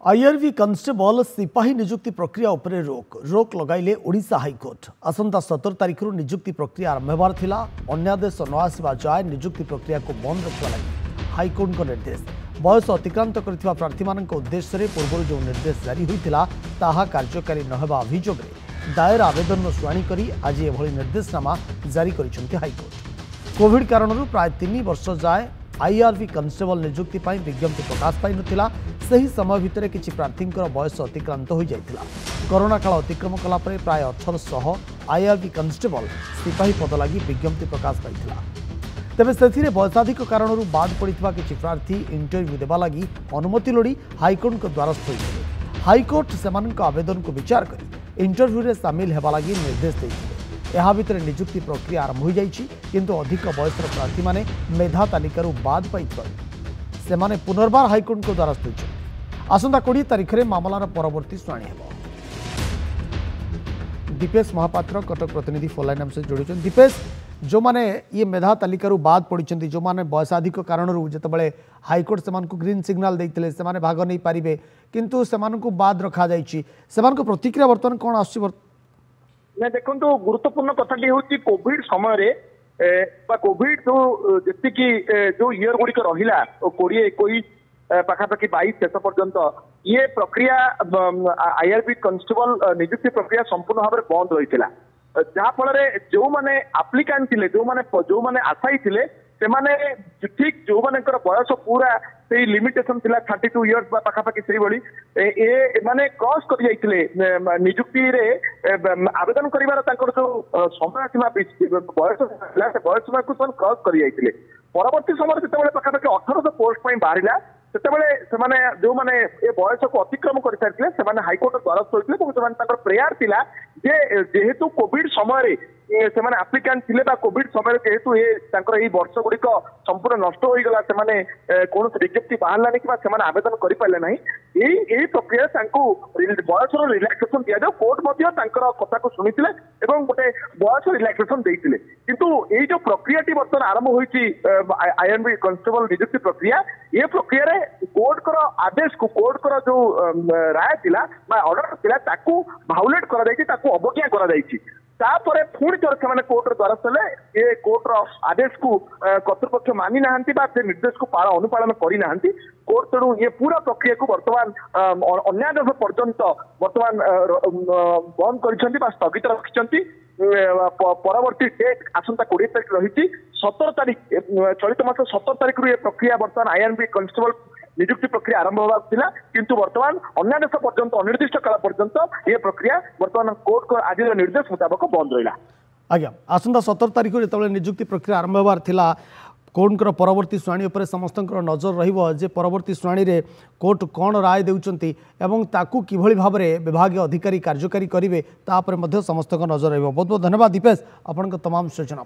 IRB constable सिपाही नियुक्ति प्रक्रिया उपरे रोक लगाइले ओडिशा हाईकोर्ट। आसंता 17 तारिख नियुक्ति प्रक्रिया आरंभ होबार थिला। अन्यादेश न आसवा जाए नियुक्ति प्रक्रिया को बंद रखा लगी हाईकोर्ट को निर्देश। बयस अतिक्रांत करथिबा प्रार्थी मानक उद्देश्य रे पूर्व जो निर्देश जारी होइतिला ताहा कार्यकारी न हेबा अभियोग रे दायर आवेदन शुणाणी करी आज एभली निर्देशनामा जारी करिसेंति हाईकोर्ट। कोविड कारणरू प्राय 3 वर्ष जाए आईआरबी कन्स्टेबल नियुक्ति पाई विज्ञप्ति प्रकाश पाई नथिला। सही समय भितर किछि प्रार्थींकर बयस अतिक्रांत हो जाइतिला। कोरोना काल अतिक्रम कला परे प्राय 1800 आईआरबी कन्स्टेबल सिपाही पद लागि विज्ञप्ति प्रकाश पाइतिला। तेबे सेथिरे बयसाधिक कारणरू बाद पड़िथिबा किछि प्रार्थी इंटरव्यू देबा लागि अनुमति लोड़ी हाईकोर्ट को द्वारस्थ होइतिले। हाईकोर्ट सेमानक आवेदन को विचार करी इंटरव्यू रे शामिल हेबा लागि निर्देश दैथिले। यह भितर नियुक्ति प्रक्रिया आरंभ हो जाइछि, किंतु अधिक बयसर प्रार्थी माने मेधा तालिकारु बाद पाइथिबारु सेमाने पुनर्बार हाईकोर्ट को द्वारस्थ होइछथि। आसंता 20 तारिख में मामलार परवर्ती शुणाणी हेबो। दीपेश महापात्र कटक प्रतिनिधि फोन लाइन से जोड़ी। दीपेश, जो माने ये मेधा तालिकारु बाद पड़िछन्ति, जो माने बयसाधिक कारणरू जेतबेले हाईकोर्ट सेमानकु ग्रीन सिग्नल दैथिले सेमाने भाग नै पारिबे, किंतु सेमानकु बाद रखा जाइछि, सेमानकु प्रतिक्रिया वर्तमान कोन आछि? ना देखो गुरुत्वपूर्ण कथाटी हूँ कोविड समय कोविड जो इयर गुड़िक रहा 20-21 पाखापाखि 22 शेष पर्यंत ये प्रक्रिया आईआरबी कन्स्टेबल नियुक्ति प्रक्रिया संपूर्ण भाव में बंद रही है। जहाँफल जो मैंने आप्लिकांट थे जो मैंने आशायी थे से ठीक जो मान बयस पूरा से लिमिटेशन थिला 32 इयर्स पाखापाखि से माने क्रॉस कर नियुक्ति आवेदन कर जो समय सीमा बयस बयस सीमा को क्रॉस कर परवर्ती समय जो पाखापाखि 1800 पोस्ट बाहर से जो मैंने ए बयस को अतिक्रम कर सारी हाईकोर्ट द्वारस्थ होते प्रेयर थिला जेहेतु कोविड समय से आप्लिकांट थे कोविड समय जेहेतु ये वर्ष गुड़िक संपूर्ण नष्ट हो गला कौन विज्ञप्ति बाहर कि आवेदन करें ना यही प्रक्रिया बयस रिलैक्सेशन दि जाओ। कोर्ट कथा को शुणी गोटे बयस रिलैक्सेशन देते किंतु ये जो प्रक्रिया बर्तमान आरंभ होती आईआरबी कन्स्टेबल नियुक्ति प्रक्रिया ये प्रक्रिया कोर्ट कर आदेश को कोर्ट कर जो राय थिला ऑर्डर थिला ताकू भाउलेट करा अवज्ञा करा तापर पुणी थोड़े से कोर्टर द्वारस्थ हेले ये कोर्टर आदेश को कर्तृपक्ष मानी ना निर्देश को अनुपालन करना कोर्ट तेणु ये पूरा प्रक्रिया को बर्तमान अन्यादेश पर्यंत बर्तमान बंद कर स्थगित रखिंट। परवर्ती डेट आसंता 20 तारिख रही 17 तारिख चलित मास 17 तारिख ये प्रक्रिया बर्तमान आईआरबी कन्स्टेबल नियुक्ति प्रक्रिया आरंभ होगा किंतु बर्तमान अन्यादेश पर्यंत अनिर्दिष्ट काल पर्यंत ये प्रक्रिया बर्तमान कोर्ट को आज निर्देश मुताबक बंद रहा। आज्ञा आसंता 17 तारिख जो नियुक्ति प्रक्रिया आरंभ होबार थिला कोर्ट परवर्ती शुणाणी उपर समस्त नजर रहिबो जे परवर्ती शुणाणी रे कोर्ट कौन राय देउचंती एवं ताकू किभली भाव में विभाग अधिकारी कार्यकारी करेंगे तापर समस्त नजर रहिबो। बहुत बहुत धन्यवाद दीपेश आपन तमाम सूचना।